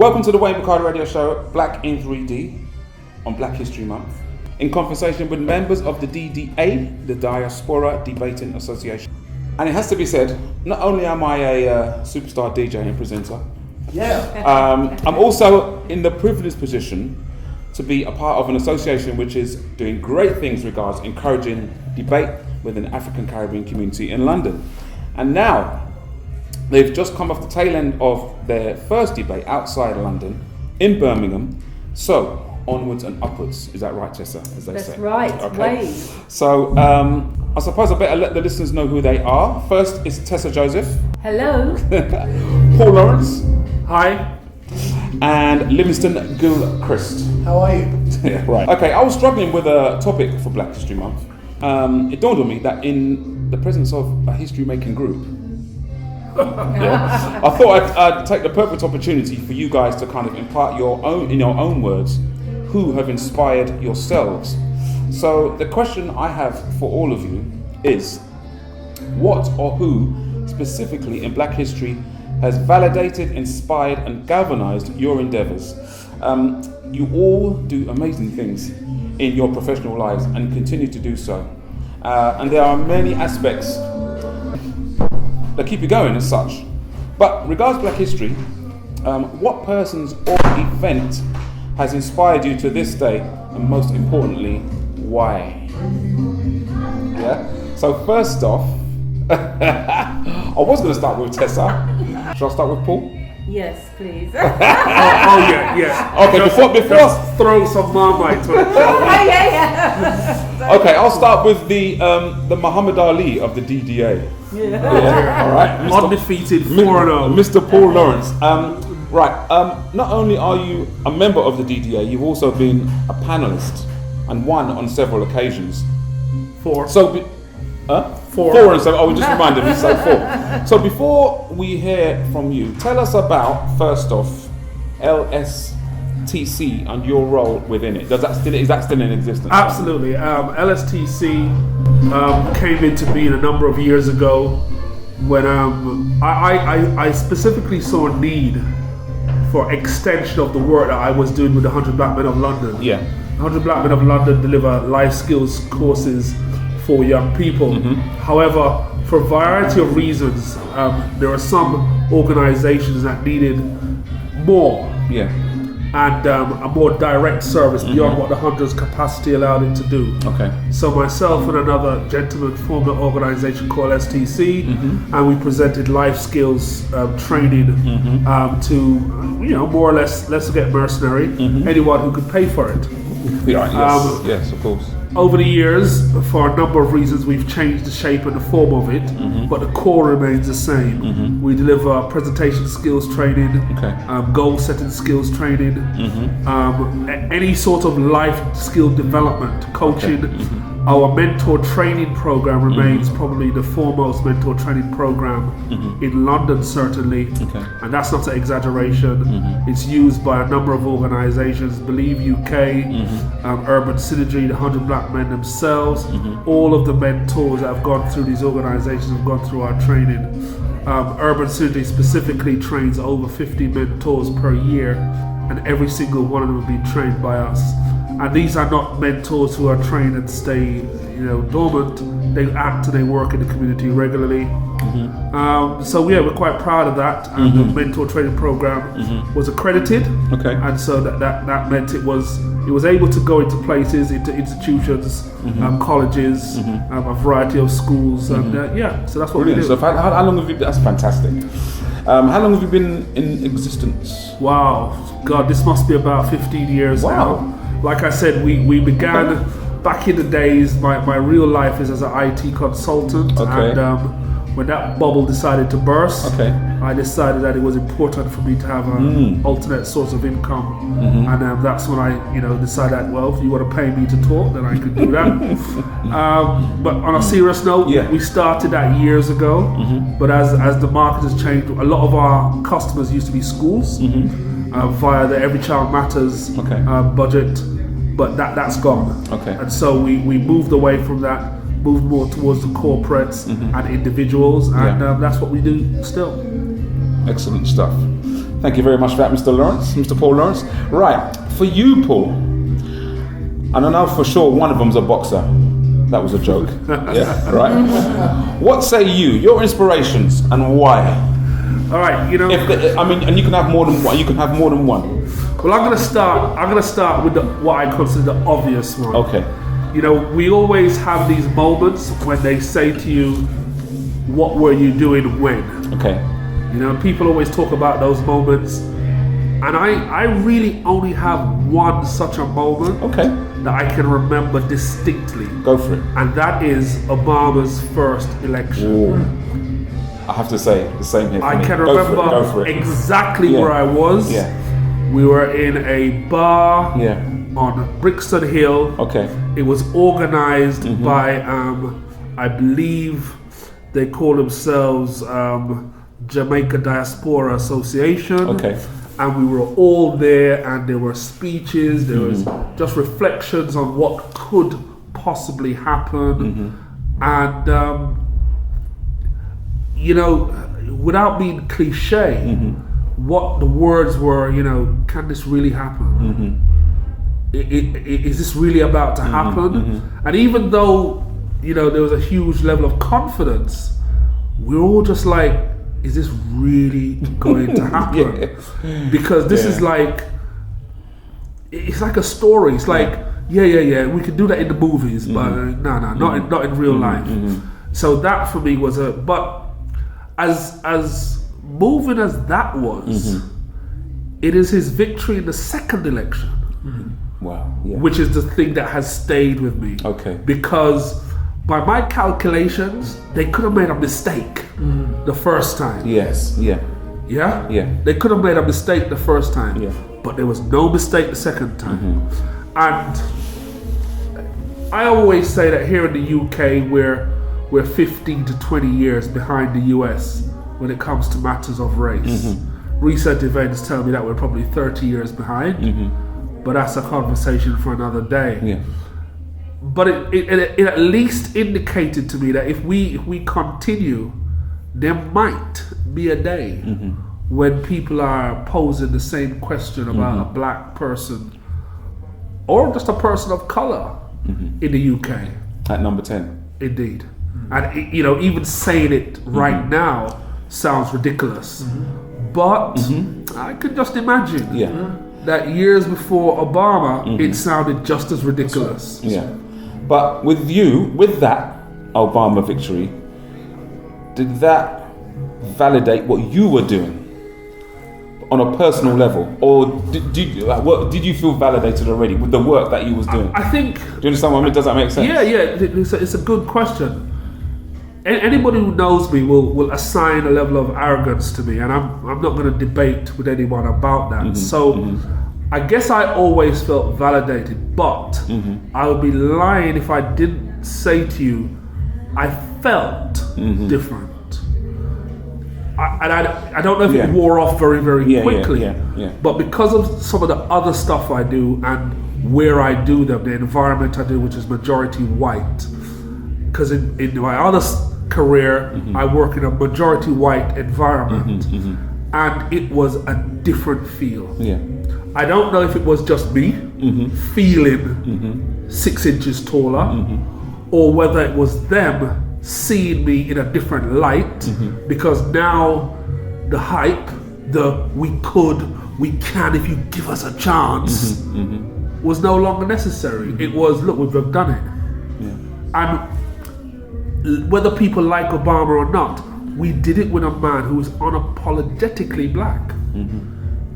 Welcome to the Boucaud radio show, Black in 3D, on Black History Month, in conversation with members of the DDA, the Diaspora Debating Association. And it has to be said, not only am I a superstar DJ and presenter, I'm also in the privileged position to be a part of an association which is doing great things regards encouraging debate within the African Caribbean community in London. And now, they've just come off the tail end of their first debate outside London, in Birmingham. So, onwards and upwards. Is that right, Tessa, as they say? That's right, okay. way. So, I suppose I better let the listeners know who they are. First is Tessa Joseph. Hello. Paul Lawrence. Hi. And Livingston Gilchrist. How are you? Yeah, right. Okay, I was struggling with a topic for Black History Month. It dawned on me that in the presence of a history-making group, I thought I'd take the perfect opportunity for you guys to kind of impart in your own words, who have inspired yourselves. So the question I have for all of you is, what or who specifically in Black history has validated, inspired and galvanized your endeavors? You all do amazing things in your professional lives and continue to do so. And there are many aspects that keep you going as such. But regards Black history, what persons or event has inspired you to this day, and most importantly, why? Yeah. So first off, I was going to start with Tessa. Should I start with Paul? Yes, please. Yeah. Okay, before just throw some Marmite to it. yeah. Okay, I'll start with the Muhammad Ali of the DDA. Yeah. All right. Undefeated 4-0. Mr. Paul Lawrence. Not only are you a member of the DDA, you've also been a panelist and won on several occasions. Four. So, Four and seven. Oh, we just reminded me. So 4. So before we hear from you, tell us about, first off, LSTC and your role within it. Is that still in existence? Absolutely. LSTC came into being a number of years ago when I specifically saw a need for extension of the work that I was doing with the 100 Black Men of London. Yeah. 100 Black Men of London deliver life skills courses for young people. Mm-hmm. However, for a variety of reasons, there are some organizations that needed more. Yeah. And a more direct service beyond what the 100's capacity allowed it to do. Okay. So myself and another gentleman formed an organization called STC, and we presented life skills training to, more or less, let's get mercenary, anyone who could pay for it. Yeah, yes, of course. Over the years, for a number of reasons, we've changed the shape and the form of it, but the core remains the same. We deliver presentation skills training, goal setting skills training, any sort of life skill development, coaching. Our mentor training program remains probably the foremost mentor training program in London, certainly, and that's not an exaggeration. It's used by a number of organizations, Believe UK, Urban Synergy, the 100 Black Men themselves. All of the mentors that have gone through these organizations have gone through our training. Urban Synergy specifically trains over 50 mentors per year, and every single one of them will be trained by us. And these are not mentors who are trained and stay, dormant. They act and they work in the community regularly. We're quite proud of that. And the mentor training program was accredited. Okay. And so that meant it was able to go into places, into institutions, colleges, a variety of schools, and so that's what we do. So how long have you? That's fantastic. How long have you been in existence? Wow, God, this must be about 15 years now. Like I said, we began back in the days. My real life is as an IT consultant, and when that bubble decided to burst, I decided that it was important for me to have an alternate source of income, and that's when I, decided, well, if you want to pay me to talk, then I could do that. But on a serious note, we started that years ago. But as the market has changed, a lot of our customers used to be schools via the Every Child Matters budget, but that's gone. And so we moved away from that. Moved more towards the corporates and individuals, and that's what we do still. Excellent stuff. Thank you very much for that, Mr. Lawrence, Mr. Paul Lawrence. Right, for you, Paul, and I know for sure one of them's a boxer. That was a joke. Yeah, right. What say you? Your inspirations and why? All right, you know. And you can have more than one. You can have more than one. Well, I'm gonna start with what I consider the obvious one. Okay. You know, we always have these moments when they say to you, "What were you doing when?" Okay. You know, people always talk about those moments, and I really only have one such a moment. Okay. That I can remember distinctly. Go for it. And that is Obama's first election. Ooh. I have to say the same here. I can Go remember for it. exactly where I was. Yeah. We were in a bar on Brixton Hill. Okay. It was organized by, I believe they call themselves Jamaica Diaspora Association. Okay. And we were all there, and there were speeches, there was just reflections on what could possibly happen. And, you know, without being cliche, what the words were, you know, can this really happen? Is this really about to happen? And even though, you know, there was a huge level of confidence, we're all just like, is this really going to happen? Because this is like, it's like a story. It's like, yeah, we could do that in the movies, but no, not in real life. So that for me was but as moving as that was, it is his victory in the second election. Wow. Yeah. Which is the thing that has stayed with me. Okay. Because by my calculations, they could have made a mistake the first time. Yes. Yeah. Yeah? Yeah. They could have made a mistake the first time. Yeah. But there was no mistake the second time. And I always say that here in the UK, we're 15 to 20 years behind the US when it comes to matters of race. Recent events tell me that we're probably 30 years behind. But that's a conversation for another day. Yeah. But it at least indicated to me that if we continue, there might be a day when people are posing the same question about a black person or just a person of color in the UK. At number 10. Indeed. And you know, even saying it right now sounds ridiculous. But I could just imagine that years before Obama, it sounded just as ridiculous. Yeah. But with that Obama victory, did that validate what you were doing on a personal level, or did you feel validated already with the work that you was doing? I think. Do you understand what I mean? Does that make sense? Yeah. It's a good question. Anybody who knows me will assign a level of arrogance to me, and I'm not going to debate with anyone about that. So I guess I always felt validated, but I would be lying if I didn't say to you I felt different. I don't know if it wore off very, very quickly, but because of some of the other stuff I do and where I do them, the environment I do, which is majority white, because in my other career, I work in a majority white environment, and it was a different feel. Yeah. I don't know if it was just me feeling 6 inches taller, or whether it was them seeing me in a different light, because now the hype, we can if you give us a chance, was no longer necessary. It was, look, we've done it. And whether people like Obama or not, we did it with a man who is unapologetically black.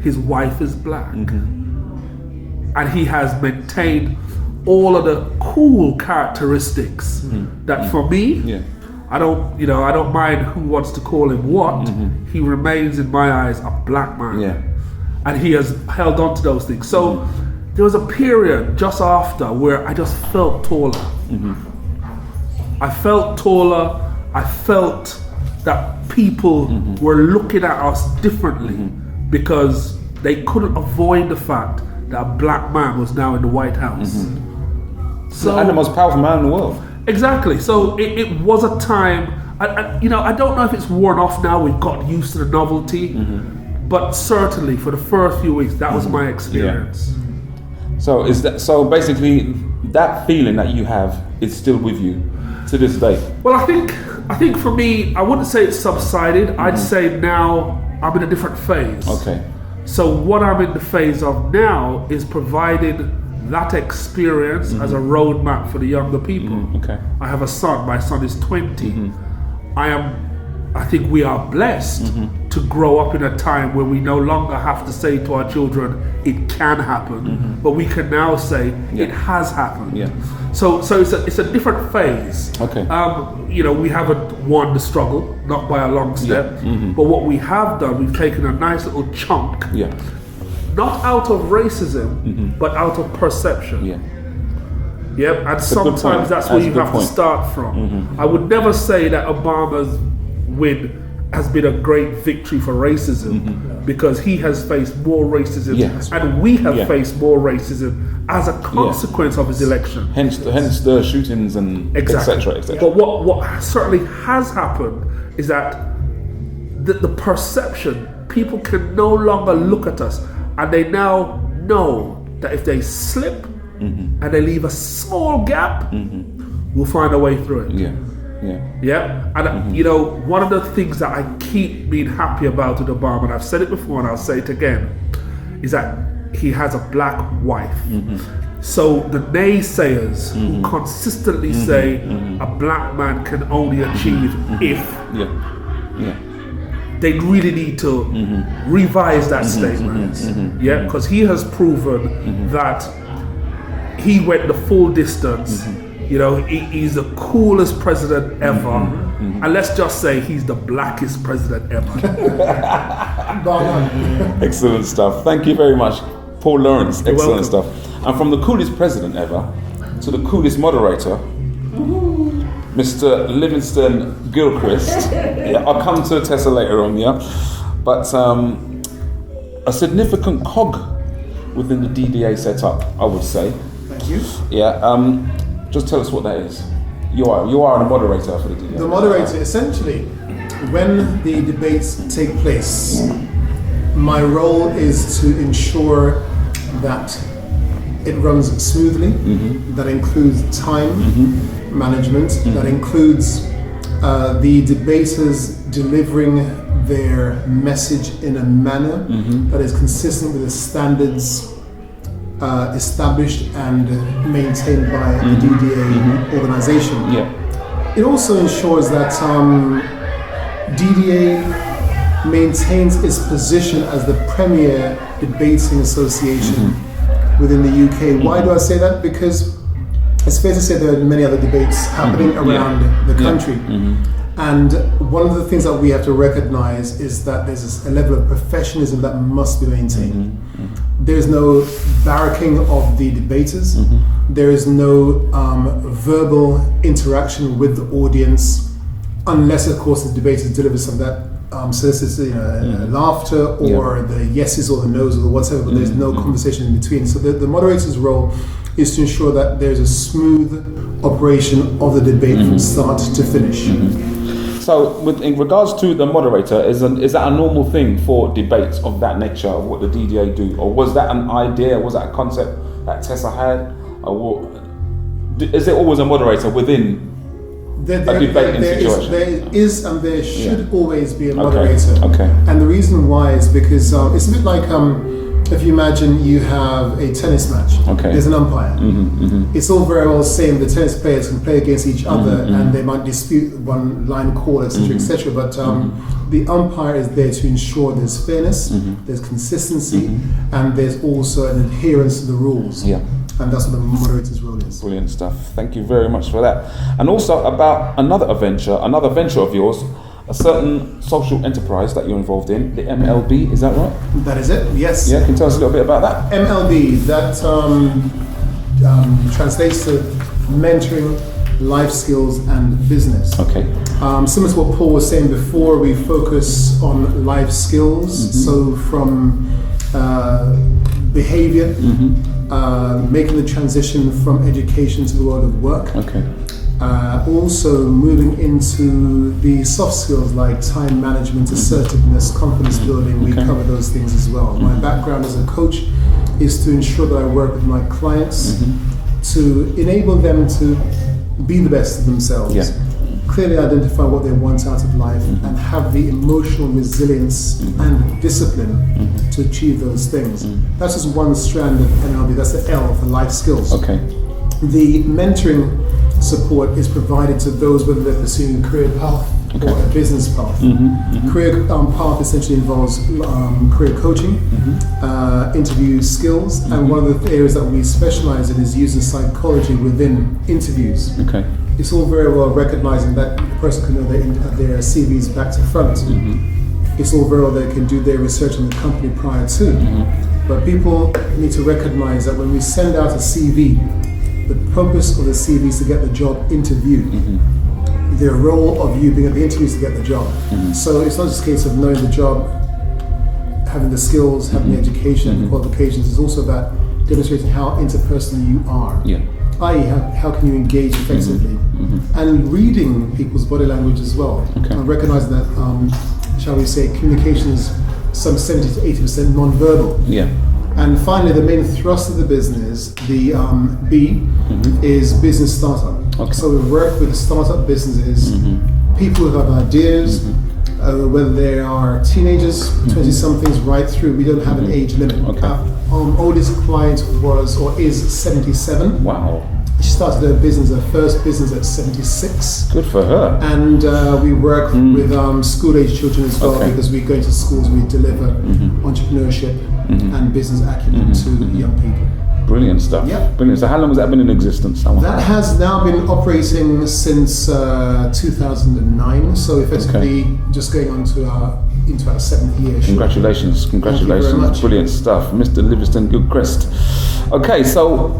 His wife is black. And he has maintained all of the cool characteristics that for me, I don't mind who wants to call him what, he remains in my eyes a black man. And he has held on to those things. So there was a period just after where I just felt taller. I felt taller. I felt that people were looking at us differently because they couldn't avoid the fact that a black man was now in the White House. So, and the most powerful man in the world. Exactly. So it was a time, I don't know if it's worn off now, we've got used to the novelty, but certainly for the first few weeks, that was my experience. So basically that feeling that you have is still with you to this day? Well, I think for me, I wouldn't say it's subsided. I'd say now I'm in a different phase. Okay. So what I'm in the phase of now is providing that experience as a roadmap for the younger people. Okay. I have a son. My son is 20. I think we are blessed to grow up in a time where we no longer have to say to our children, it can happen, but we can now say it has happened. Yeah. So it's a different phase. Okay. We haven't won the struggle, not by a long step, but what we have done, we've taken a nice little chunk, not out of racism, but out of perception. Yep, and sometimes that's where you have to start from. I would never say that Obama's win has been a great victory for racism, because he has faced more racism, and we have faced more racism as a consequence of his election. Hence the shootings and etc. But what certainly has happened is that the perception, people can no longer look at us, and they now know that if they slip and they leave a small gap, we'll find a way through it. And one of the things that I keep being happy about with Obama, and I've said it before and I'll say it again, is that he has a black wife. So the naysayers who consistently say a black man can only achieve if, they really need to revise that statement. Because he has proven that he went the full distance. He's the coolest president ever. And let's just say he's the blackest president ever. Excellent stuff. Thank you very much, Paul Lawrence. Excellent stuff. And from the coolest president ever to the coolest moderator, Mr. Livingston Gilchrist. I'll come to Tessa later on, but a significant cog within the DDA setup, I would say. Thank you. Just tell us what that is. You are the moderator for the DDA. The moderator, essentially, when the debates take place, my role is to ensure that it runs smoothly. That includes time management. That includes the debaters delivering their message in a manner that is consistent with the standards established and maintained by the DDA organization. It also ensures that DDA maintains its position as the premier debating association within the UK. Why do I say that? Because it's fair to say there are many other debates happening around the country. And one of the things that we have to recognize is that there's a level of professionalism that must be maintained. There's no barracking of the debaters. There is no verbal interaction with the audience, unless, of course, the debaters deliver some of that solicits laughter or the yeses or the nos or the whatever, but there's no conversation in between. So the moderator's role is to ensure that there's a smooth operation of the debate from start to finish. So, in regards to the moderator, is that a normal thing for debates of that nature, of what the DDA do? Or was that an idea, was that a concept that Tessa had? Or is there always a moderator within a debating situation? There is and there should always be a moderator. Okay. And the reason why is because it's a bit like if you imagine you have a tennis match, there's an umpire. It's all very well saying the tennis players can play against each other and they might dispute one line call, etc., etc. But the umpire is there to ensure there's fairness, there's consistency, and there's also an adherence to the rules. And that's what the moderator's role is. Brilliant stuff. Thank you very much for that. And also about another venture of yours, a certain social enterprise that you're involved in, the MLB, is that right? That is it, yes. Can you tell us a little bit about that? MLB, that translates to mentoring, life skills and business. Similar to what Paul was saying before, we focus on life skills, so from behavior, making the transition from education to the world of work. Also moving into the soft skills like time management, assertiveness, confidence building, we cover those things as well. My background as a coach is to ensure that I work with my clients to enable them to be the best of themselves, clearly identify what they want out of life, and have the emotional resilience and discipline to achieve those things. That's just one strand of NLP, that's the L for life skills. Okay. The mentoring support is provided to those whether they're pursuing a career path or a business path. Career path essentially involves career coaching, interview skills, and one of the areas that we specialize in is using psychology within interviews. Okay. It's all very well recognizing that the person can know their CVs back to front. It's all very well they can do their research on the company prior to. But people need to recognize that when we send out a CV, the purpose of the CV is to get the job interviewed. The role of you being at the interview is to get the job. So it's not just a case of knowing the job, having the skills, having the education, and the qualifications. It's also about demonstrating how interpersonal you are. I.e., how can you engage effectively? And reading people's body language as well. And recognizing that, shall we say, communication is some 70 to 80% non-verbal. And finally, the main thrust of the business, the B, is business startup. So we work with startup businesses, people who have ideas, whether they are teenagers, 20-somethings, right through. We don't have an age limit. Our oldest client was or is 77. Wow. She started her business, her first business at 76. Good for her. And we work with school-age children as well, because we go into schools, we deliver entrepreneurship and business acumen to young people. Brilliant stuff. Brilliant. So how long has that been in existence? That has now been operating since 2009, so effectively just going on to into our 7th year. Congratulations. Congratulations. Thank you very much. Brilliant stuff. Mr. Livingston Gilchrist. Okay, so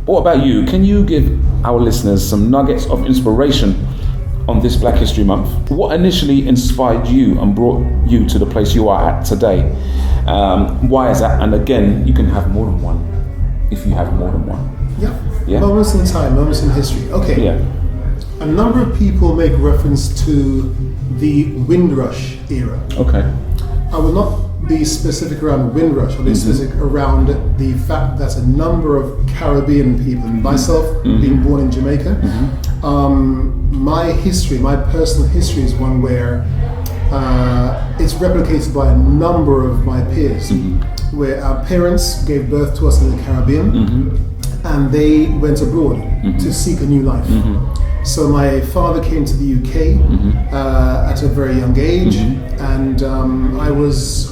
what about you? Can you give our listeners some nuggets of inspiration on this Black History Month? What initially inspired you and brought you to the place you are at today? Why is that? And again, you can have more than one if you have more than one. Moments in time, moments in history. A number of people make reference to the Windrush era. I will not be specific around Windrush, I'll be specific around the fact that a number of Caribbean people, and myself being born in Jamaica, my history, my personal history is one where it's replicated by a number of my peers, where our parents gave birth to us in the Caribbean, and they went abroad to seek a new life. So my father came to the UK at a very young age, and I was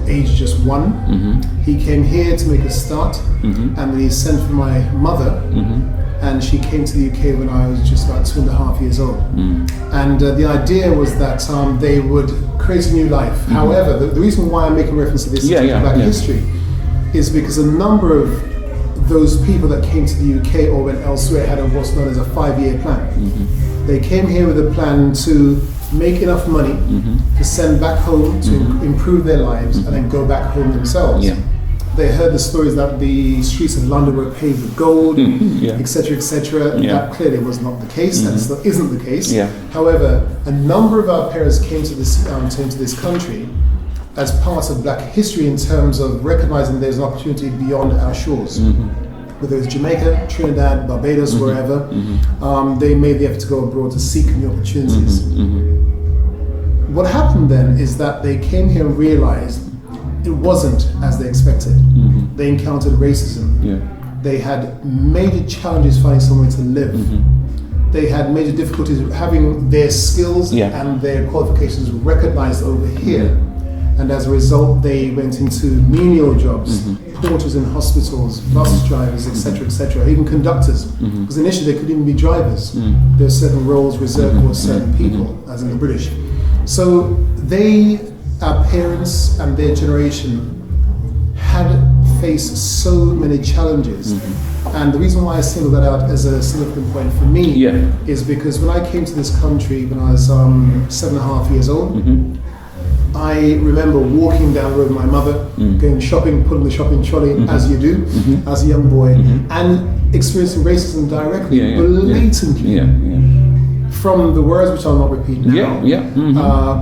age just 1. He came here to make a start, and then he sent for my mother, and she came to the UK when I was just about 2.5 years old. And the idea was that they would create a new life. However, the reason why I'm making reference to this Black history is because a number of those people that came to the UK or went elsewhere had what's known as a 5-year plan. They came here with a plan to make enough money to send back home to improve their lives and then go back home themselves. They heard the stories that the streets of London were paved with gold, etc., etc. That clearly was not the case, and still isn't the case. However, a number of our parents came to this country as part of Black history in terms of recognizing there's an opportunity beyond our shores. Whether it's Jamaica, Trinidad, Barbados, wherever, they made the effort to go abroad to seek new opportunities. What happened then is that they came here and realized it wasn't as they expected. They encountered racism. They had major challenges finding somewhere to live. They had major difficulties having their skills and their qualifications recognized over here. And as a result, they went into menial jobs, porters in hospitals, bus drivers, etc., even conductors. Because initially they couldn't even be drivers. There are certain roles reserved for certain people, as in the British. So our parents and their generation had faced so many challenges. And the reason why I single that out as a significant point for me is because when I came to this country when I was 7.5 years old, I remember walking down the road with my mother, going shopping, pulling the shopping trolley, as you do, as a young boy, and experiencing racism directly, blatantly, from the words which I'll not repeat now.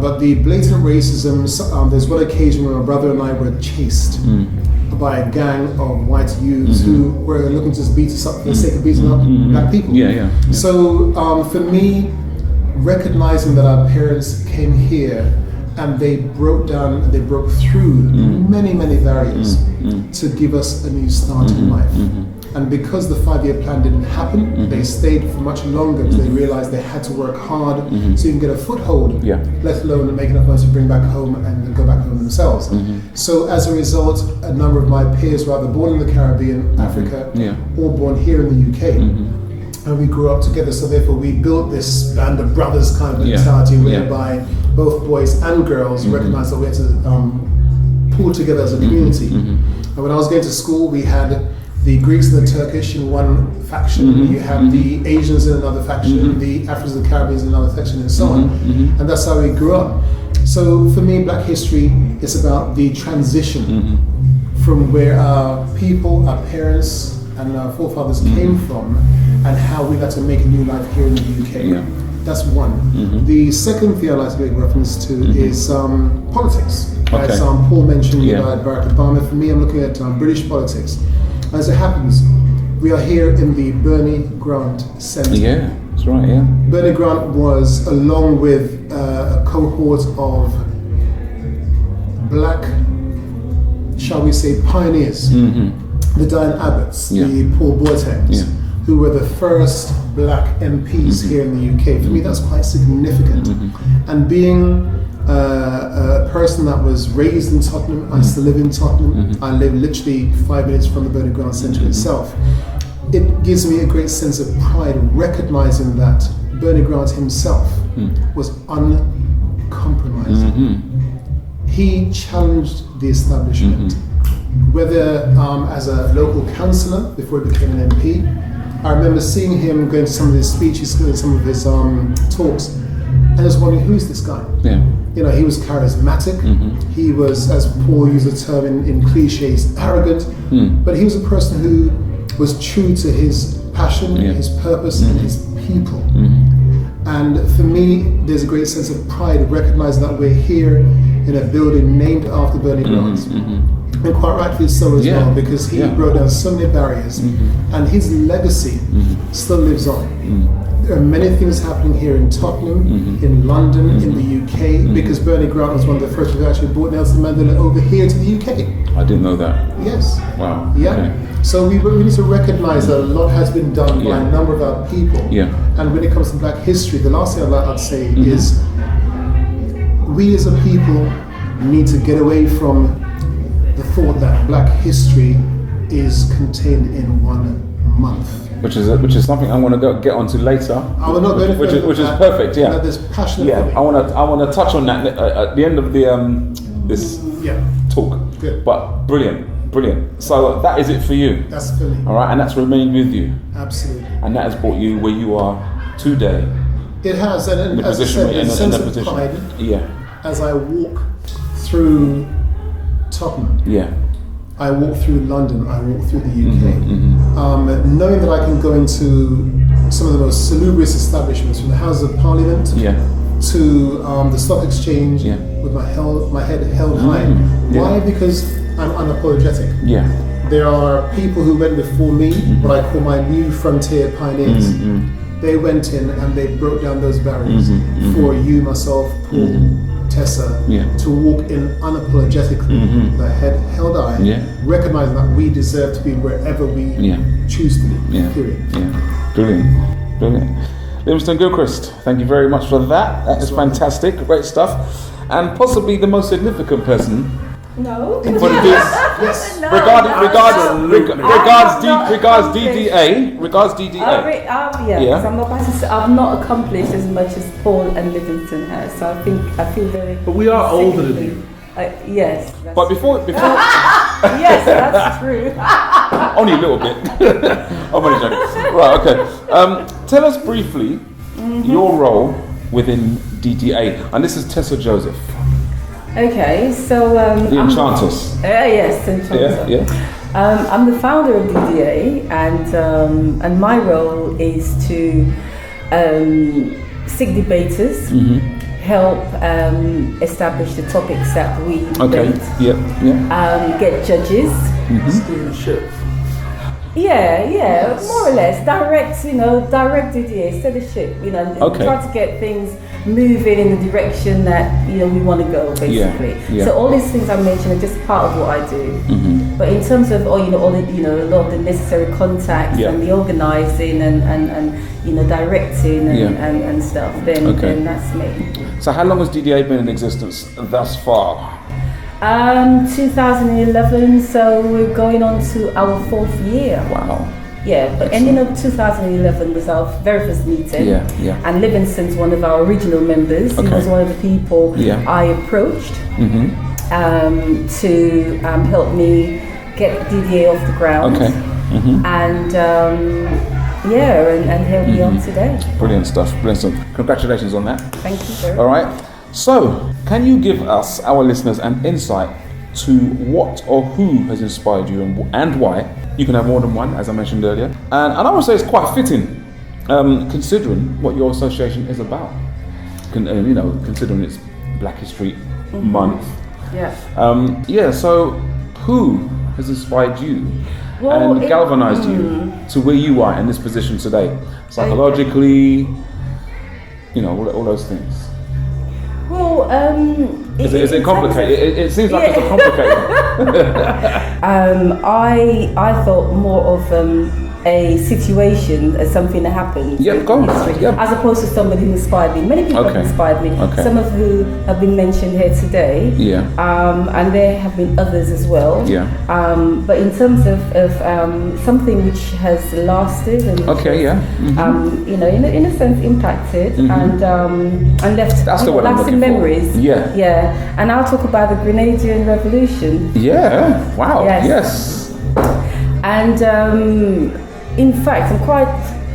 But the blatant racism, there's one occasion when my brother and I were chased by a gang of white youths who were looking to just beat us up for the sake of beating up black people. So for me, recognizing that our parents came here and they broke through many barriers to give us a new start in life. And because the 5-year plan didn't happen, they stayed for much longer because they realized they had to work hard so you can get a foothold, let alone make enough money to bring back home and go back home themselves. So as a result, a number of my peers were either born in the Caribbean, Africa, or born here in the UK. And we grew up together, so therefore we built this band of brothers kind of mentality whereby both boys and girls recognized that we had to pull together as a community. And when I was going to school, we had the Greeks and the Turkish in one faction, you had the Asians in another faction, the Africans and the Caribbeans in another section, and so on. And that's how we grew up. So for me, Black history is about the transition from where our people, our parents, and our forefathers came from, and how we had to make a new life here in the UK. That's one. The second thing I'd like to make reference to is politics. As Paul mentioned about Barack Obama, for me I'm looking at British politics. As it happens, we are here in the Bernie Grant Centre. Yeah, that's right, Bernie Grant was, along with a cohort of black, shall we say, pioneers, the Diane Abbotts, the Paul Boatengs, who were the first black MPs here in the UK. For me, that's quite significant. And being a person that was raised in Tottenham, I still live in Tottenham, I live literally 5 minutes from the Bernie Grant Centre itself. It gives me a great sense of pride recognizing that Bernie Grant himself was uncompromising. He challenged the establishment. Whether as a local councillor before he became an MP, I remember seeing him going to some of his speeches, some of his talks, and I was wondering, who's this guy? You know, he was charismatic, he was, as Paul used the term in cliches, arrogant, but he was a person who was true to his passion, his purpose, and his people. And for me, there's a great sense of pride recognizing that we're here in a building named after Bernie Grant. And quite rightfully so as well, because he broke down so many barriers, and his legacy still lives on. There are many things happening here in Tottenham, in London, in the UK, because Bernie Grant was one of the first who actually brought Nelson Mandela over here to the UK. I didn't know that. Yes. Wow. So we need to recognize that a lot has been done by a number of our people. And when it comes to Black history, the last thing I'd say is we as a people need to get away from the thought that Black history is contained in 1 month. Which is something I want to get onto later. I will not go which is perfect. That there's passion. I want to touch on that at the end of the this talk. Good. But brilliant. So that is it for you. That's for me. All right, and that's remained with you. Absolutely. And that has brought you where you are today. It has, and as I said, there's a sense of pride. As I walk through Tottenham. I walk through London, I walk through the UK. Knowing that I can go into some of the most salubrious establishments, from the Houses of Parliament to the stock exchange, with my head held high. Why? Because I'm unapologetic. There are people who went before me, what I call my new frontier pioneers. They went in and they broke down those barriers for you, myself, Paul, Tessa, to walk in unapologetically, the head held high, recognizing that we deserve to be wherever we choose to be, period. Brilliant. Livingston Gilchrist, thank you very much for that. That is fantastic, great stuff. And possibly the most significant person No. for this, regards DDA. Yes, I've not accomplished as much as Paul and Livingston has, so I feel very. But we are older than you. Yes. But before yes, that's true. only a little bit. I'm only joking. Right, okay. Tell us briefly your role within DDA, and this is Tessa Joseph. Okay, so The Enchanters. Yes, Enchanter. Yeah. I'm the founder of DDA, and my role is to seek debaters, help establish the topics that we debate. Get judges. Stewardship. Yeah, more or less. Direct DDA, set the ship, and try to get things moving in the direction that we want to go, basically. So all these things I mentioned are just part of what I do. But in terms of all the a lot of the necessary contacts and the organising and directing and stuff, then that's me. So how long has DDA been in existence thus far? 2011, so we're going on to our 4th year. Wow. Yeah, but ending of 2011 was our very first meeting. And Livingston's one of our original members. He was one of the people I approached to help me get DDA off the ground. And and here we are today. Brilliant stuff. Congratulations on that. Thank you, sir. All right. So, can you give us, our listeners, an insight to what or who has inspired you and why? You can have more than one, as I mentioned earlier. And I would say it's quite fitting, considering what your association is about. Considering it's Black History Month. So who has inspired you and galvanized you to where you are in this position today? Psychologically, all those things. Well, is it complicated? It seems like it's complicated. I thought more of a situation as something that happened. As opposed to somebody who inspired me. Many people have inspired me. Some of who have been mentioned here today. And there have been others as well. But in terms of something which has lasted and in a sense impacted and left lasting memories. And I'll talk about the Grenadian Revolution. Wow. Yes. And in fact, I'm quite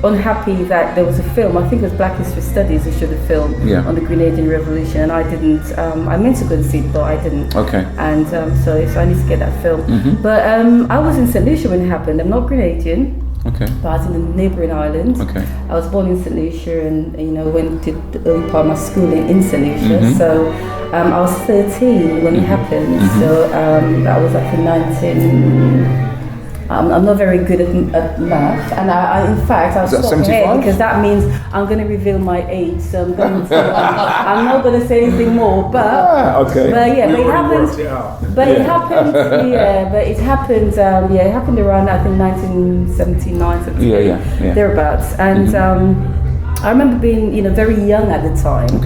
unhappy that there was a film, I think it was Black History Studies who showed a film on the Grenadian Revolution, and I didn't, I meant to go and see it, but I didn't. And so I need to get that film. But I was in St. Lucia when it happened. I'm not Grenadian. But I was in a neighbouring island. I was born in St. Lucia and went to the early part of my schooling in St. Lucia. So I was 13 when it happened. So that was like in 19... I'm not very good at math, and I in fact, I was stopped ahead because that means I'm going to reveal my age. So I'm going to, I'm not going to say anything more. But but it happened. But it happened. But it happened. It happened around I think 1979, 78, thereabouts. And I remember being very young at the time,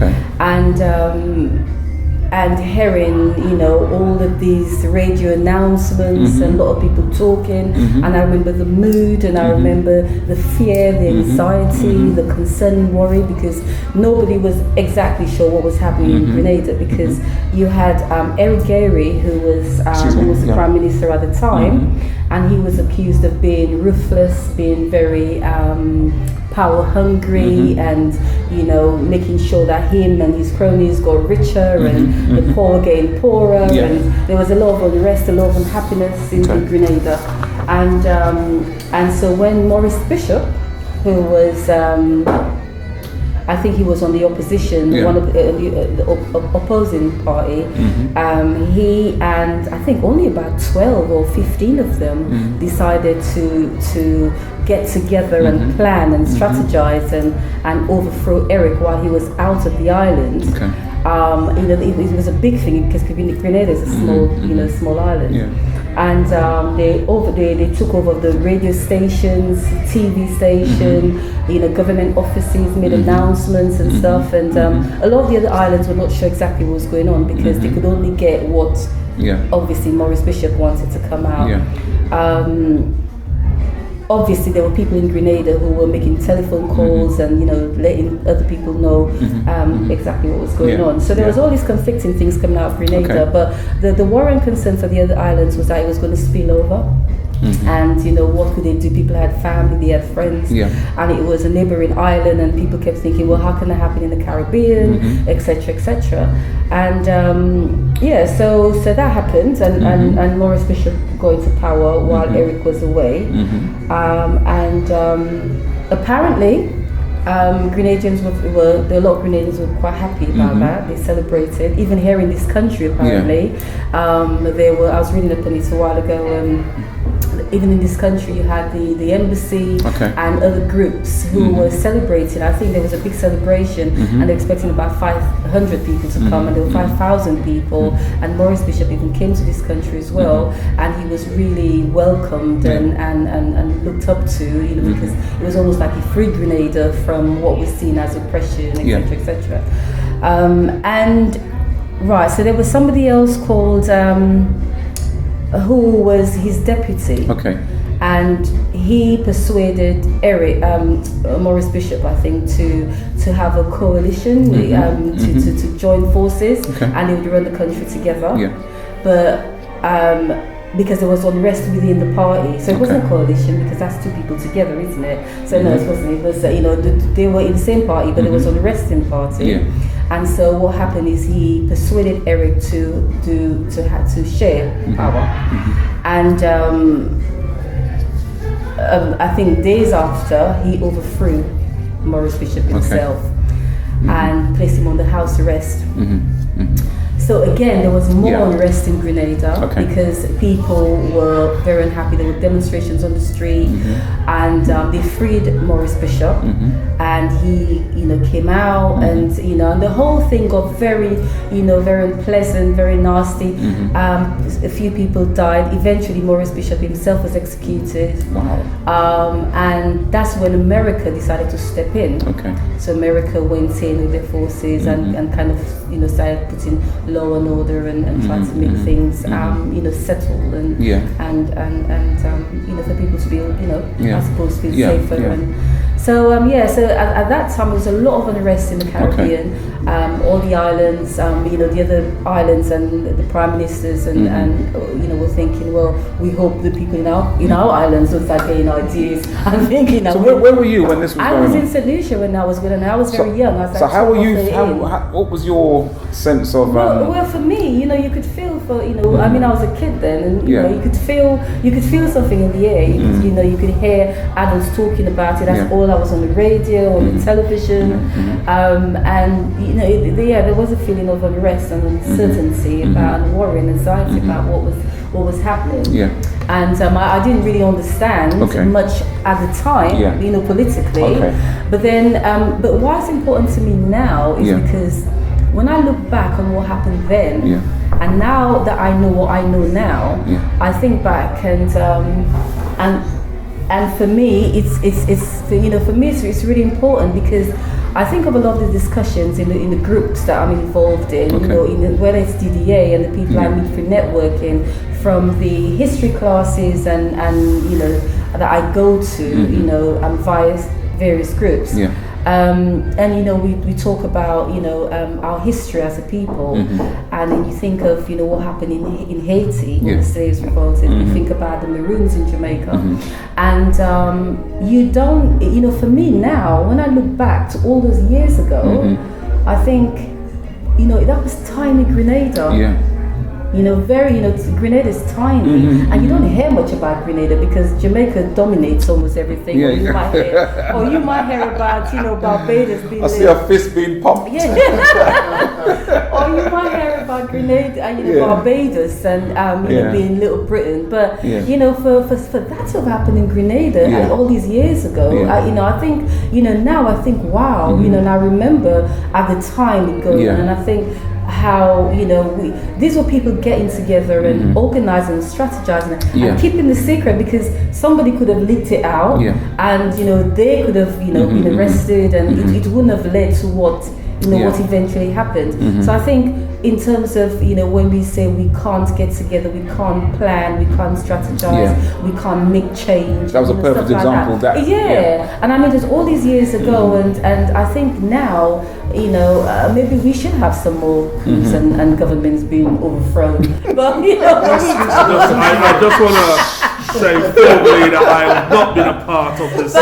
and hearing, all of these radio announcements and a lot of people talking, and I remember the mood, and I remember the fear, the anxiety, the concern and worry, because nobody was exactly sure what was happening in Grenada, because you had Eric Gairy, who was the Prime Minister at the time, and he was accused of being ruthless, being very power hungry, and making sure that him and his cronies got richer and the poor getting poorer, and there was a lot of unrest, a lot of unhappiness in Grenada, and so when Maurice Bishop, who was I think he was on the opposition, one of the opposing party. He and I think only about 12 or 15 of them decided to get together and plan and strategize and overthrow Eric while he was out of the island. It was a big thing because Grenada is a small, small island. And they took over the radio stations, TV station, government offices, made announcements and stuff. And a lot of the other islands were not sure exactly what was going on because they could only get what obviously Maurice Bishop wanted to come out. Obviously, there were people in Grenada who were making telephone calls and letting other people know exactly what was going on. So there was all these conflicting things coming out of Grenada. But the worrying concern for the other islands was that it was going to spill over. And what could they do? People had family, they had friends, and it was a neighboring island, and people kept thinking, well, how can that happen in the Caribbean, etc., etc. And so that happened, and Maurice Bishop got into power while Eric was away, apparently. Grenadians there were a lot of Grenadians were quite happy about that. They celebrated, even here in this country. Apparently, I was reading upon this a while ago. Even in this country, you had the embassy and other groups who were celebrating. I think there was a big celebration, and they were expecting about 500 people to come, and there were 5,000 people. And Maurice Bishop even came to this country as well, and he was really welcomed and looked up to, because it was almost like he freed Grenada from what was seen as oppression, etc., etc. So there was somebody else called. Who was his deputy? And he persuaded Eric, Maurice Bishop, I think, to have a coalition, to join forces, and they would run the country together. But because there was unrest within the party, so it wasn't a coalition because that's two people together, isn't it? So no, it wasn't. It was they were in the same party, but there was unrest in the party. And so what happened is he persuaded Eric to share power, and I think days after he overthrew Maurice Bishop himself and placed him on the house arrest. So again, there was more unrest in Grenada because people were very unhappy. There were demonstrations on the street, and they freed Maurice Bishop, and he, came out, and and the whole thing got very, very unpleasant, very nasty. A few people died. Eventually, Maurice Bishop himself was executed. And that's when America decided to step in. So America went in with their forces and kind of, started putting law and order and trying to make things, settle and for people to feel, I suppose, feel safer. And so at that time there was a lot of unrest in the Caribbean. All the islands, the other islands, and the prime ministers and were thinking, well, we hope the people in our islands will start getting ideas and thinking. So where were you when this was going on? I was in St. Lucia when I was good, and I was very young. I was so how were you? What was your sense of? Well, for me, you could feel for I mean, I was a kid then, and you could feel something in the air. You could hear adults talking about it. That's all I was on the radio, on the television, and there was a feeling of unrest and uncertainty about, and worry and anxiety about what was happening. And I didn't really understand much at the time, politically. But then, but what's important to me now is because when I look back on what happened then, and now that I know what I know now, I think back and for me, it's really important because I think of a lot of the discussions in the groups that I'm involved in, whether it's DDA and the people I meet through networking, from the history classes and that I go to, via various groups. We talk about our history as a people, and then you think of what happened in Haiti when the slaves revolted. You think about the Maroons in Jamaica, and you don't for me now, when I look back to all those years ago, I think that was tiny Grenada. Grenada is tiny, and you don't hear much about Grenada because Jamaica dominates almost everything. Or you might hear about Barbados being. I see a fist being pumped. Or you might hear about Grenada and Barbados and being Little Britain. But for that to have happened in Grenada all these years ago, I think now I think wow, and I remember at the time it going on, and I think how these were people getting together and organizing and strategizing and keeping the secret, because somebody could have leaked it out and they could have been arrested, and it wouldn't have led to what what eventually happened. So I think in terms of when we say we can't get together, we can't plan, we can't strategize, we can't make change. That was a perfect example. Like that. And I mean, it was all these years ago, and I think now maybe we should have some more coups and governments being overthrown. But I just want to say formally that I have not been a part of this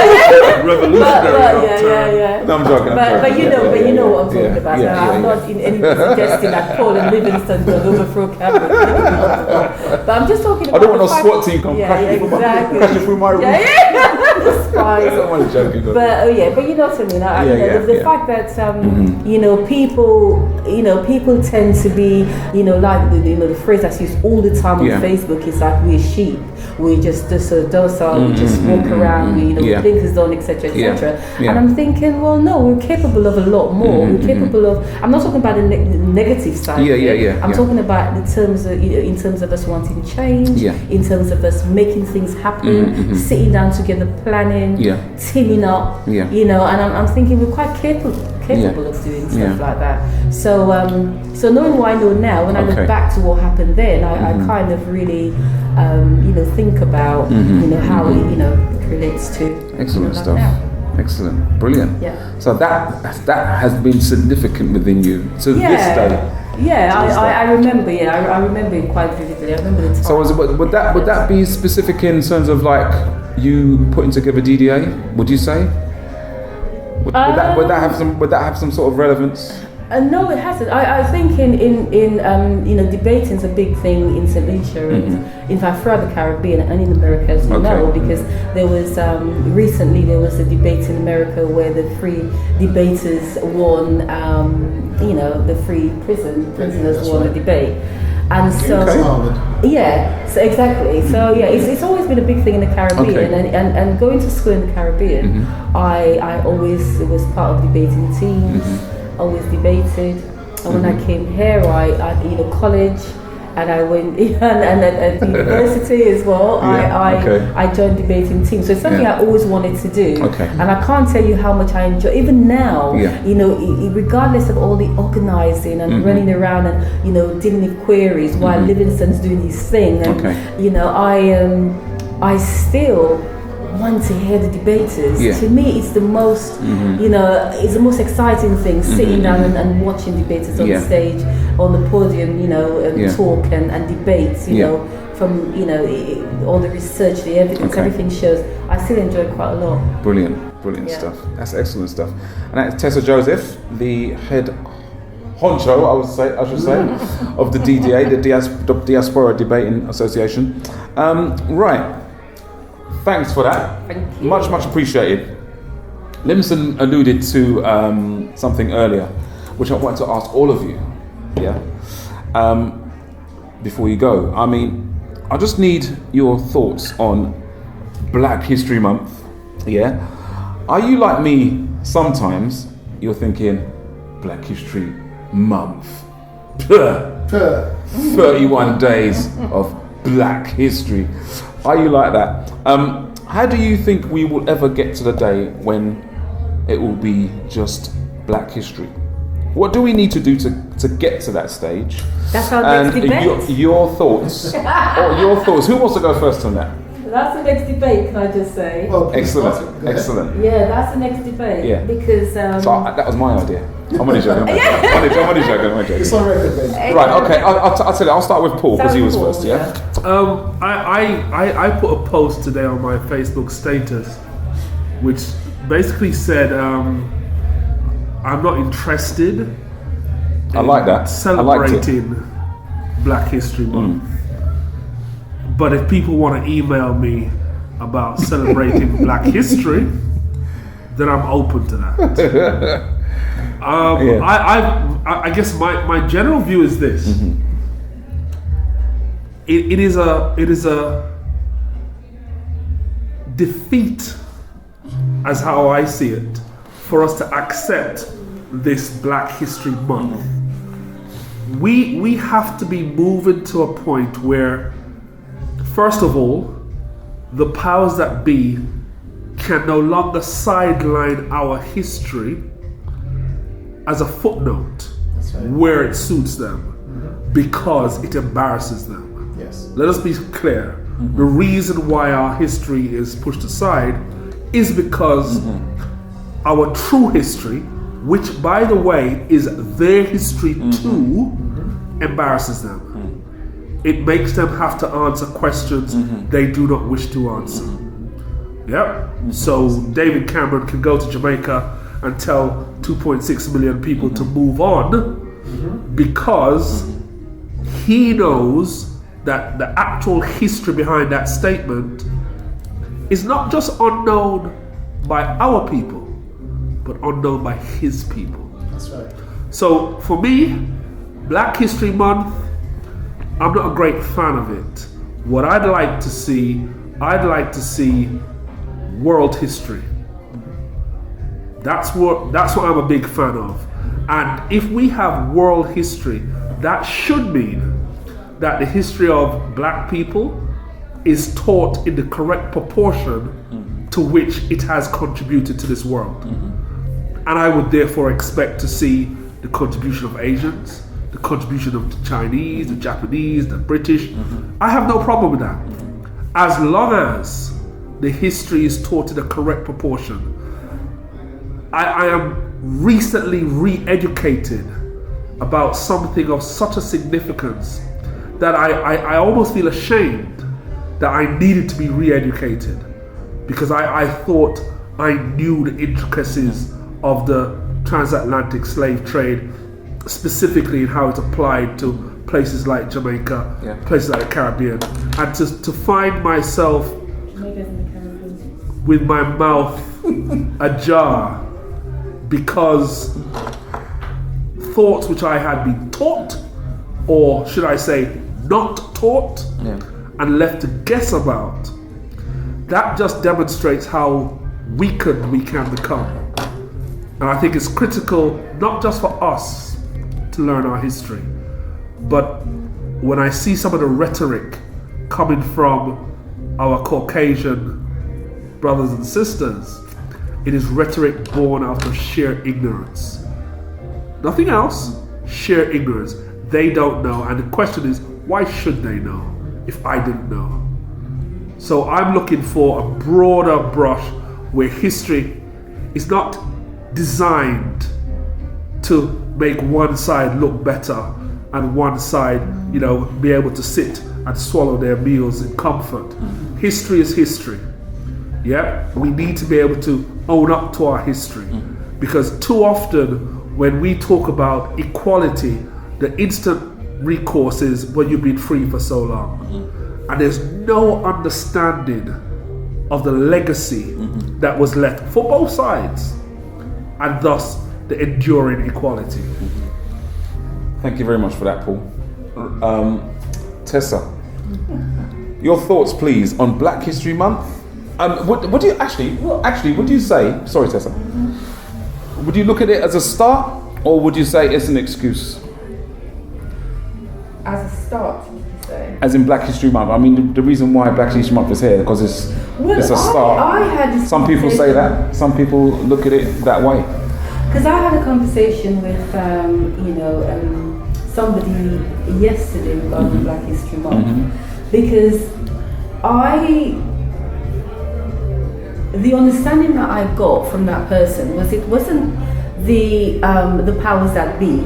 revolutionary yeah. No, I'm joking. But you know what I'm talking about. I'm not in any way suggesting that Paul and Livingston will overthrow Cameron. But I'm just talking about. I don't want no SWAT team come crashing through my room. That's fine. I'm only joking. But you know what I mean. The fact that you know, people tend to be, you know, like the phrase that's used all the time on Facebook is like, we're sheep. We just so docile. We just walk around. We blinkers on, etc., etc. And I'm thinking, well, no, we're capable of a lot more. We're capable of. I'm not talking about the negative side. I'm talking about in terms of us wanting change. In terms of us making things happen, sitting down together, planning, teaming up. You know, and I'm thinking we're quite capable of doing stuff like that. So so knowing what I know now, when I look back to what happened then, I kind of really think about how it relates to excellent stuff. Now. Excellent, brilliant. Yeah. So that has been significant within you to this day. Yeah, I remember. I remember it quite vividly. I remember the time. So would that be specific in terms of like you putting together DDA? Would you say? Would that have some sort of relevance? No, it hasn't. I think in debating's a big thing in St. Lucia and in fact throughout the Caribbean and in America, as you know, because there was recently there was a debate in America where the free debaters won. The free prisoners won the debate. And so, so exactly. So it's always been a big thing in the Caribbean, and going to school in the Caribbean, I always was part of debating teams, always debated. And when I came here, I college, and I went and at university as well. I joined debating teams, so it's something I always wanted to do. And I can't tell you how much I enjoy. Even now, regardless of all the organising and running around and dealing with queries while Livingston's doing his thing, and I still want to hear the debaters. To me, it's the most, it's the most exciting thing, sitting down and watching debaters on the stage, on the podium, talk and debate, from, all the research, the evidence, everything shows. I still enjoy it quite a lot. Brilliant stuff. That's excellent stuff. And that's Tessa Joseph, the head honcho, I should say, of the DDA, the Diaspora Debating Association. Right. Thanks for that. Thank you. Much appreciated. Livingston alluded to something earlier, which I wanted to ask all of you. Before you go, I mean, I just need your thoughts on Black History Month. Are you like me? Sometimes you're thinking Black History Month. 31 days of Black history. Are you like that? How do you think we will ever get to the day when it will be just Black history? What do we need to do to get to that stage? That's our next debate. Your thoughts. Your thoughts. Who wants to go first on that? That's the next debate, can I just say? Oh, excellent. Yeah, that's the next debate. Yeah. Because so that was my idea. I'm only joking. I'm only joking. It's on record, baby. Right. Okay. I'll tell you. I'll start with Paul because he was first. Yeah. I put a post today on my Facebook status, which basically said, I'm not interested in celebrating Black History Month. But if people want to email me about celebrating Black history, then I'm open to that. I guess my general view is this. It is a defeat, as how I see it, for us to accept this Black History Month. We have to be moving to a point where, first of all, the powers that be can no longer sideline our history as a footnote where it suits them because it embarrasses them. Yes. Let us be clear. The reason why our history is pushed aside is because our true history, which by the way is their history too, embarrasses them. it makes them have to answer questions they do not wish to answer. Yep. So David Cameron can go to Jamaica and tell 2.6 million people to move on because he knows that the actual history behind that statement is not just unknown by our people, but unknown by his people. That's right. So for me, Black History Month, I'm not a great fan of it. What I'd like to see world history. That's what I'm a big fan of. And if we have world history, that should mean that the history of Black people is taught in the correct proportion to which it has contributed to this world. And I would therefore expect to see the contribution of Asians, the contribution of the Chinese, the Japanese, the British. I have no problem with that. As long as the history is taught in the correct proportion. I am recently re-educated about something of such a significance that I almost feel ashamed that I needed to be re-educated, because I thought I knew the intricacies of the transatlantic slave trade, specifically in how it applied to places like Jamaica, places like the Caribbean, and to find myself with my mouth ajar because thoughts which I had been taught, or should I say not taught, and left to guess about, that just demonstrates how weakened we can become. And I think it's critical not just for us to learn our history, but when I see some of the rhetoric coming from our Caucasian brothers and sisters, it is rhetoric born out of sheer ignorance. Nothing else, sheer ignorance. They don't know, and the question is, why should they know if I didn't know? So I'm looking for a broader brush where history is not designed to make one side look better and one side, be able to sit and swallow their meals in comfort. History is history. We need to be able to own up to our history, because too often when we talk about equality, the instant recourse is, well, you've been free for so long. And there's no understanding of the legacy that was left for both sides, and thus the enduring equality. Thank you very much for that, Paul. Tessa, your thoughts, please, on Black History Month. What do you say? Sorry, Tessa. Would you look at it as a start, or would you say it's an excuse? As a start, would you say? As in Black History Month. I mean, the reason why Black History Month is here because it's a start. Some people say that. Some people look at it that way. Because I had a conversation with, somebody yesterday regarding Black History Month, because the understanding that I got from that person was it wasn't the powers that be,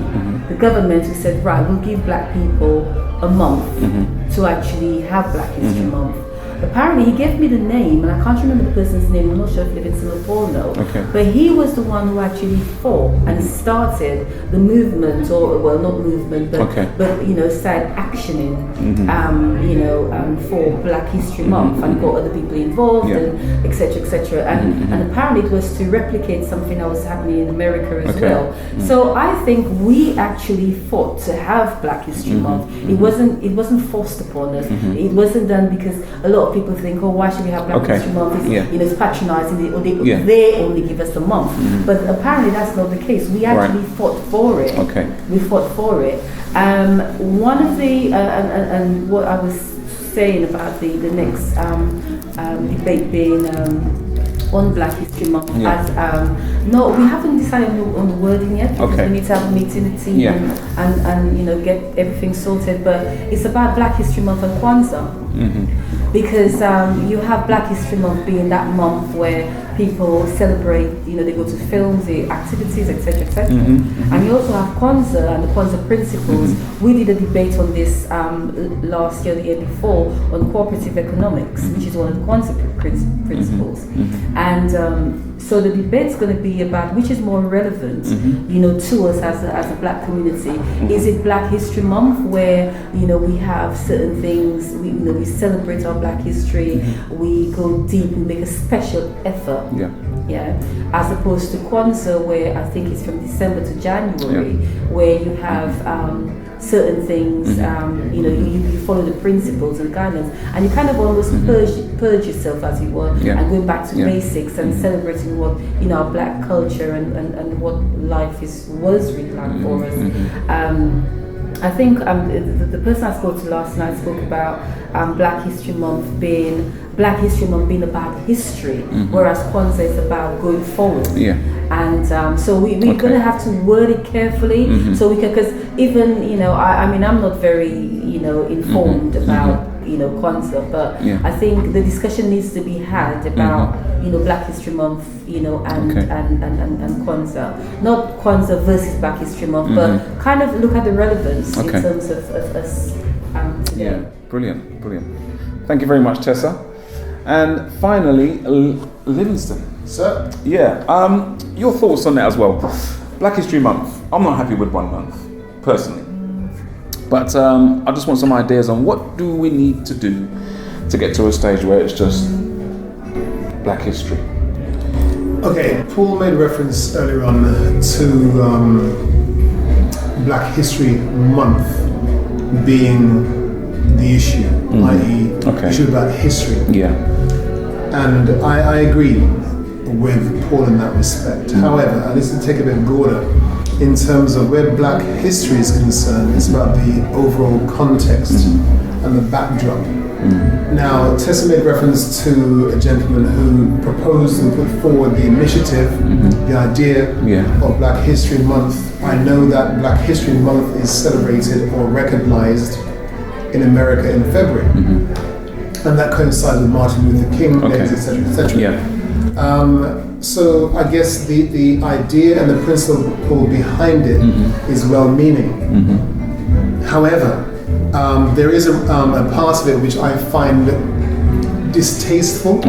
the government who said, right, we'll give Black people a month to actually have Black History Month. Apparently he gave me the name, and I can't remember the person's name. I'm not sure if Livingston or Paul know. But he was the one who actually fought and started the movement, or well, not movement, but started actioning, for Black History Month, and got other people involved, and etc. etc. And apparently it was to replicate something that was happening in America as well. So I think we actually fought to have Black History Month. It wasn't forced upon us. It wasn't done because a lot of people think, oh, why should we have Black History Month? It's patronizing, or they only give us a month. But apparently that's not the case. We actually fought for it. We fought for it. One of the and what I was saying about the next debate being on Black History Month, as no, we haven't decided on the wording yet, because we need to have a meeting in the team and get everything sorted. But it's about Black History Month and Kwanzaa. Because you have Black History Month being that month where people celebrate, they go to films, the activities, etc., etc. And you also have Kwanzaa and the Kwanzaa principles. We did a debate on this last year, the year before, on cooperative economics, which is one of the Kwanzaa principles. And so the debate's going to be about which is more relevant, to us as a Black community. Is it Black History Month where, we have certain things, we celebrate our Black history, we go deep, we make a special effort, as opposed to Kwanzaa, where I think it's from December to January, where you have certain things, you follow the principles and guidelines, and you kind of almost purge yourself, as you were, and going back to basics and celebrating what our Black culture and what life was really like for us. I think the person I spoke to last night spoke about Black History Month being about history, whereas Kwanzaa is about going forward. And so we're going to have to word it carefully, so we can, because even I'm not very informed about Kwanzaa, but I think the discussion needs to be had about Black History Month, and Kwanzaa, not Kwanzaa versus Black History Month, but kind of look at the relevance in terms of us today. Brilliant. Thank you very much, Tessa. And finally, Livingston. Sir? Your thoughts on that as well. Black History Month. I'm not happy with 1 month, personally. But I just want some ideas on what do we need to do to get to a stage where it's just Black history. Okay, Paul made reference earlier on to Black History Month being the issue, i.e. issue about history. And I agree with Paul in that respect. However, I need to take a bit broader in terms of where Black history is concerned. It's about the overall context and the backdrop. Now, Tessa made reference to a gentleman who proposed and put forward the initiative, the idea of Black History Month. I know that Black History Month is celebrated or recognized in America in February. And that coincides with Martin Luther King days, etc., etc. So I guess the idea and the principle behind it is well-meaning. However, there is a part of it which I find distasteful.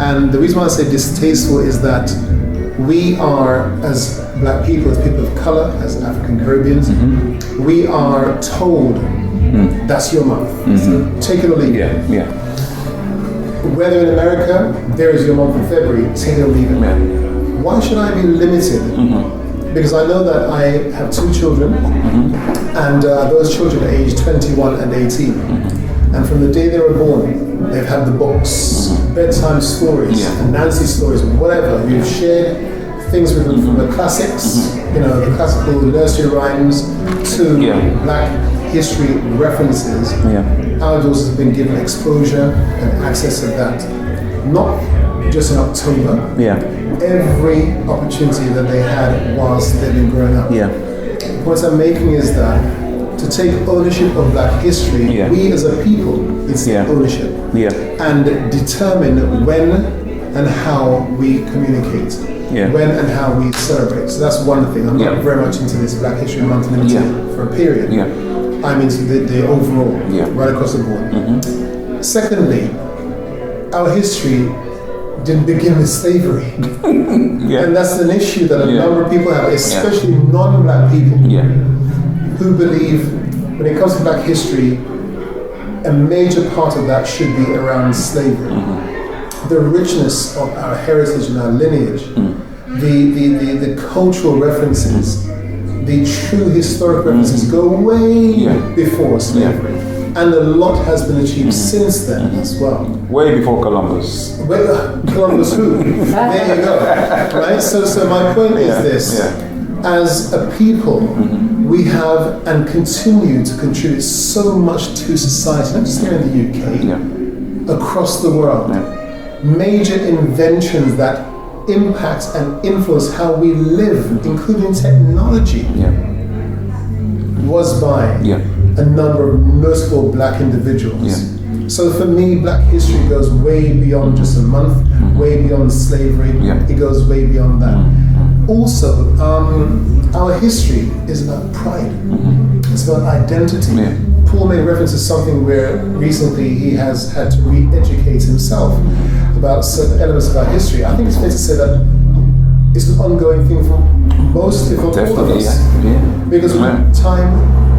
And the reason why I say distasteful is that we are, as Black people, as people of color, as African Caribbeans, we are told that's your month. So take it or leave it. Whether in America, there is your month in February, take it or leave it. Why should I be limited? Because I know that I have 2 children, and those children are aged 21 and 18. And from the day they were born, they've had the books, bedtime stories, and Nancy stories, whatever. You've shared things with them from the classics, the classical nursery rhymes, to Black history references. Our daughters have been given exposure and access to that, not just in October, every opportunity that they had whilst they've been growing up. The point I'm making is that to take ownership of Black history, we as a people need to take ownership and determine when and how we communicate, when and how we celebrate. So that's one thing. I'm not very much into this Black History Month limited for a period. I'm into the overall, right across the board. Secondly, our history didn't begin with slavery. And that's an issue that a number of people have, especially non-Black people, who believe when it comes to Black history, a major part of that should be around slavery. The richness of our heritage and our lineage, the cultural references, the true historic references go way before slavery. And a lot has been achieved since then as well. Way before Columbus. Columbus who? There you go. Right? So my point is this. As a people, we have and continue to contribute so much to society, not just here in the UK, across the world. Major inventions that impact and influence how we live, including technology, was by a number of notable Black individuals. So for me, Black history goes way beyond just a month, way beyond slavery. It goes way beyond that. Also, our history is about pride. It's about identity. Paul made reference to something where recently he has had to re-educate himself about certain elements of our history. I think it's fair to say that it's an ongoing thing for most, if not all of us. Because when time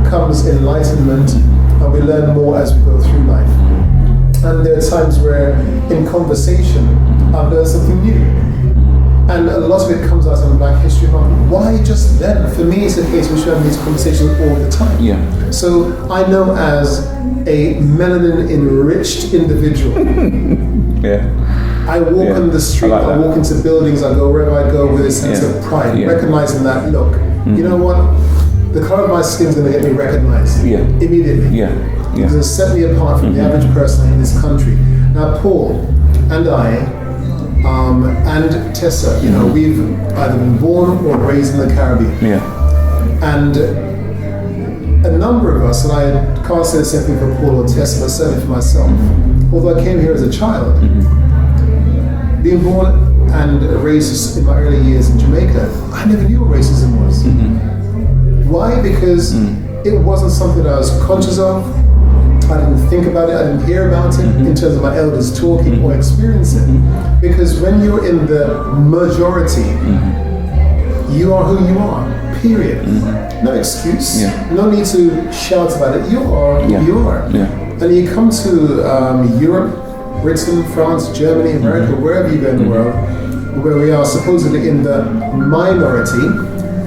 comes enlightenment and we learn more as we go through life. And there are times where in conversation I've learned something new. And a lot of it comes out of Black History Month. Why just then? For me, it's a case we should have these conversations all the time. So I know as a melanin-enriched individual, I walk on the street, I walk into buildings, I go wherever I go with a sense of pride, recognizing that, look, you know what? The color of my skin is going to get me recognized immediately. It's going to set me apart from the average person in this country. Now, Paul and I, and Tessa, we've either been born or raised in the Caribbean. And a number of us, and I can't say the same thing for Paul or Tessa, but certainly for myself, although I came here as a child, being born and raised in my early years in Jamaica, I never knew what racism was. Why? Because it wasn't something that I was conscious of. I didn't think about it, I didn't hear about it in terms of my elders talking or experiencing. Because when you're in the majority, you are who you are, period. No excuse, no need to shout about it. You are who you are. And you come to Europe, Britain, France, Germany, America, wherever you go in the world, where we are supposedly in the minority,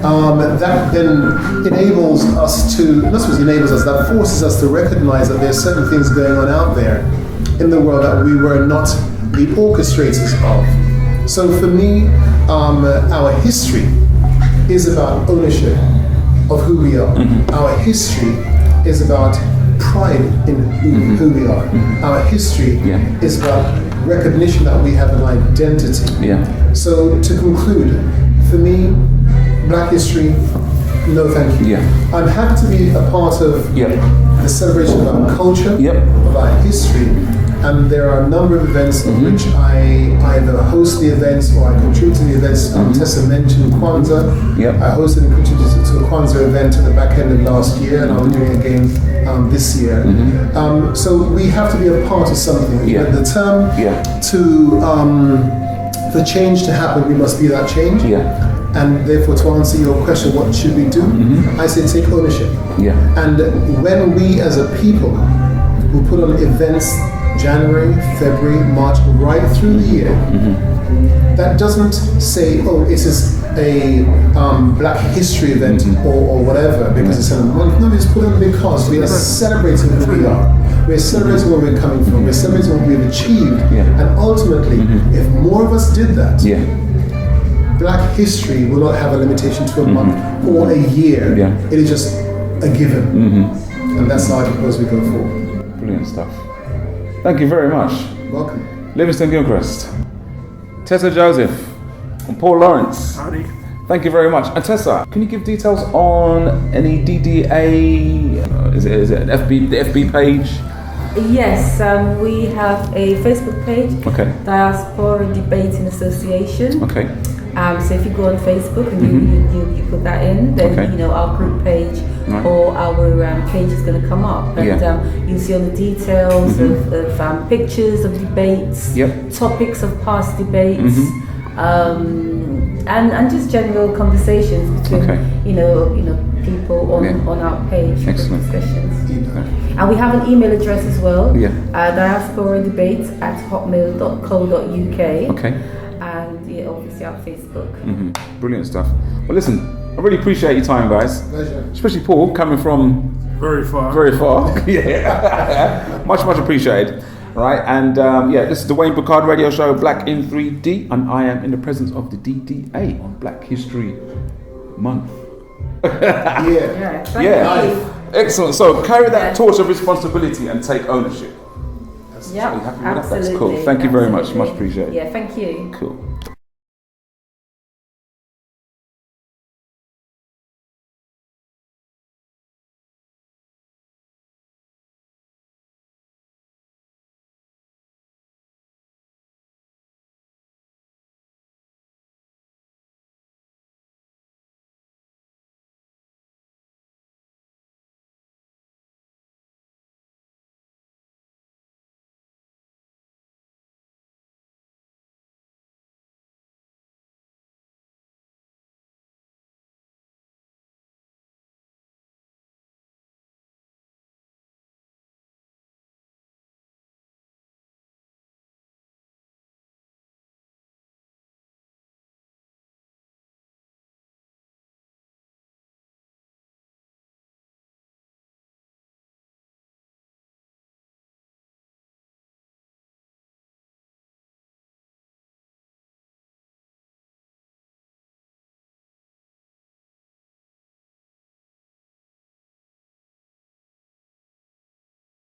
that then enables us to, not supposed enables us, that forces us to recognize that there's certain things going on out there in the world that we were not the orchestrators of. So for me, our history is about ownership of who we are. Our history is about pride in who we are. Our history is about recognition that we have an identity. So to conclude, for me, Black history, no thank you. I'm happy to be a part of the celebration of our culture, of our history, and there are a number of events in which I either host the events or I contribute to the events. Tessa mentioned Kwanzaa. I hosted and contributed to a Kwanzaa event at the back end of last year, and I'll be doing it again this year. So we have to be a part of something. The term for change to happen, we must be that change. And therefore, to answer your question, what should we do? I say take ownership. And when we as a people will put on events January, February, March, right through the year, that doesn't say, oh, this is a Black history event or whatever, because it's in a month. No, it's put on because we are celebrating who we are. We're celebrating where we're coming from. We're celebrating what we've achieved. And ultimately, if more of us did that, Black history will not have a limitation to a month or a year. It is just a given. And that's how I propose we go forward. Brilliant stuff. Thank you very much. Welcome. Livingston Gilchrist, Tessa Joseph, and Paul Lawrence. Howdy. Thank you very much. And Tessa, can you give details on any DDA, is it an the FB page? Yes, we have a Facebook page, Diaspora Debating Association. So if you go on Facebook and you put that in, then our group page or our page is going to come up, and you'll see all the details of pictures of debates, topics of past debates, and just general conversations between people on our page for discussions. And we have an email address as well, diasporadebates@hotmail.co.uk. And obviously our Facebook. Brilliant stuff. Well, listen, I really appreciate your time, guys. Pleasure. Especially Paul, coming from very far. Much appreciated. Right, and this is the Wayne Boucaud radio show, Black in 3D, and I am in the presence of the DDA on Black History Month. Thank you. Excellent. So carry that torch of responsibility and take ownership. Yeah, That's cool. Thank you very much. Much appreciated. Thank you. Cool.